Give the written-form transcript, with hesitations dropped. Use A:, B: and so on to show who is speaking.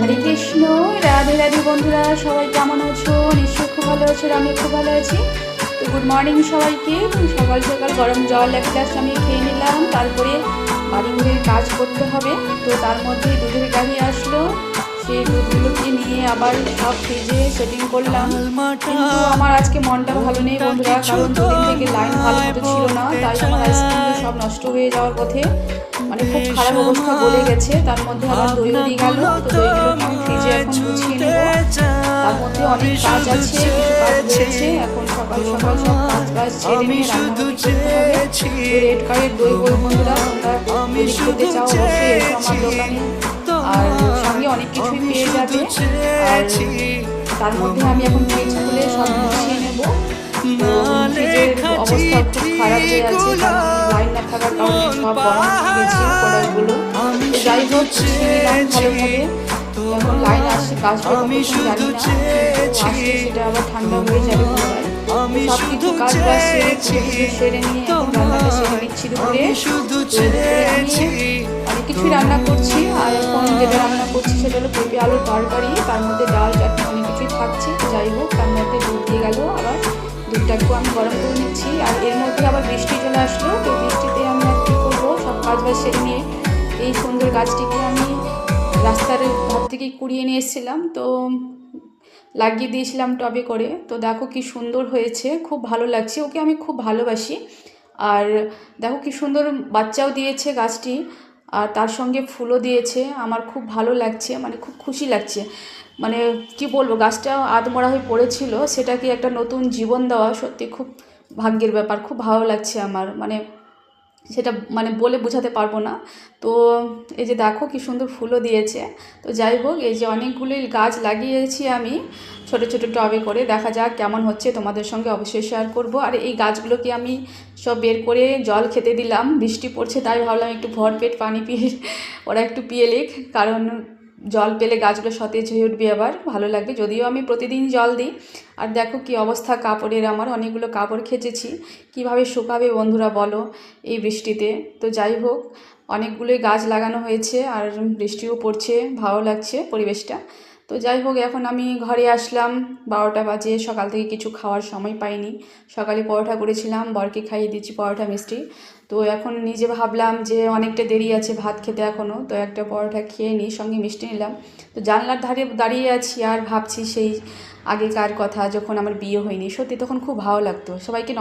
A: হরে কৃষ্ণ, রাধে রাধে বন্ধুরা, সবাই কেমন আছো? নিশ্চয়ই খুব ভালো আছো, আমি খুব ভালো আছি। তো গুড মর্নিং সবাইকে। সকাল সকাল গরম জল এক গ্লাস আমি খেয়ে নিলাম, তারপরে বাড়ি ঘরের কাজ করতে হবে। তো তার মধ্যে দুধের গাড়ি আসলো, সেই দুধগুলোকে নিয়ে আবার সব ফ্রিজে সেটিং করলাম। কিন্তু আমার আজকে মনটা ভালো নেই বন্ধুরা, কারণ দুদিন থেকে লাইন ভালো মতো ছিল না, তাই আমার আইসক্রিমগুলো সব নষ্ট হয়ে যাওয়ার পথে, মানে খুব খারাপ অবস্থা বলে গেছে। তার মধ্যে আবার দইও দিয়ে গেল। তো দইগুলোকে আমি ফ্রিজে এখন গুছিয়ে নেবো। তার মধ্যে অনেক কাজ আছে, কিছু কাজ রয়েছে। এখন সকাল সকাল সব কাজ ছেড়ে নিয়ে রান্না করতে হবে। তো রেড কার্ডের দই বই বন্ধুরা, তোমরা যদি খেতে চাও অবশ্যই এসো আমার দোকানে, আর সঙ্গে অনেক কিছুই পেয়ে যাবে। আর তার মধ্যে আমি এখন ফ্রিজ খুলে সব গুছিয়ে নেবো। তো ফ্রিজের অবস্থা খুব খারাপ হয়ে আছে, কারণ লাইন না থাকার কারণে সব গরম হয়ে গেছে প্রোডাক্টগুলো। তো যাই হোক, নিলাম ভালোভাবে। এখন লাইন আসছে, কাজটা কতক্ষণ জানি না, কিন্তু আসলে সেটা আবার ঠান্ডা হয়ে যাবে পুনরায়। সব কিছু কাজ বাজ সেরে নিয়ে এখন রান্নাটা সেরে নিচ্ছি দুপুরে। আমি অনেক কিছুই রান্না করছি, আর এখন যেটা রান্না করছি সেটা হলো পেঁপে আলুর তরকারি। তার মধ্যে ডাল চাটনি অনেক কিছুই থাকছে। যাই হোক, তার মধ্যে দুধ দিয়ে গেল, আবার দুধটাকেও আমি গরম করে নিচ্ছি। আর এর মধ্যে আবার বৃষ্টি চলে আসলো। তো বৃষ্টিতে আমি আর কী করবো, সব কাজ বাজ সেরে নিয়ে এই সুন্দর গাছটিকে আমি রাস্তার ধার থেকে কুড়িয়ে নিয়ে এসেছিলাম, তো লাগিয়ে দিয়েছিলাম টবে করে। তো দেখো কি সুন্দর হয়েছে, খুব ভালো লাগছে। ওকে আমি খুব ভালোবাসি। আর দেখো কি সুন্দর বাচ্চাও দিয়েছে গাছটি, আর তার সঙ্গে ফুলও দিয়েছে। আমার খুব ভালো লাগছে, মানে খুব খুশি লাগছে। মানে কি বলবো, গাছটা আধমরা হয়ে পড়েছিল, সেটাকে একটা নতুন জীবন দেওয়া সত্যি খুব ভাগ্যের ব্যাপার। খুব ভালো লাগছে আমার, মানে সেটা মানে বলে বোঝাতে পারবো না। তো এই যে দেখো কি সুন্দর ফুলও দিয়েছে। তো যাই হোক, এই যে অনেকগুলোই গাছ লাগিয়েছি আমি ছোট ছোট টবে করে, দেখা যাক কেমন হচ্ছে, তোমাদের সঙ্গে অবশ্যই শেয়ার করব। আর এই গাছগুলোকে আমি সব বের করে জল খেতে দিলাম। বৃষ্টি পড়ছে তাই ভাবলাম একটু ভরপেট পানি পিয়ে ওরা একটু পিয়ে লিক, কারণ জল পেলে গাছগুলো সতেজ হয়ে উঠবে, আবার ভালো লাগবে। যদিও আমি প্রতিদিন জল দিই। আর দেখো কি অবস্থা কাপড়ের, আমার অনেকগুলো কাপড় খেচেছি, কিভাবে শুকাবে বন্ধুরা বলো এই বৃষ্টিতে। তো যাই হোক, অনেকগুলোই গাছ লাগানো হয়েছে, আর বৃষ্টিও পড়ছে, ভালো লাগছে পরিবেশটা। তো যাই হোক, এখন আমি ঘরে আসলাম, 12টা বাজে। সকাল থেকে কিছু খাওয়ার সময় পাইনি। সকালে পরোটা করেছিলাম, বরকে খাইয়ে দিচ্ছি পরোটা মিষ্টি। তো এখন নিজে ভাবলাম যে অনেকটা দেরি আছে ভাত খেতে এখনও, তো একটা পরোটা খেয়ে নিই, সঙ্গে মিষ্টি নিলাম। তো জানলার ধারে দাঁড়িয়ে আছি আর ভাবছি সেই আগেকার কথা, যখন আমার বিয়ে হয়নি। সত্যি তখন খুব ভালো লাগতো। সবাইকে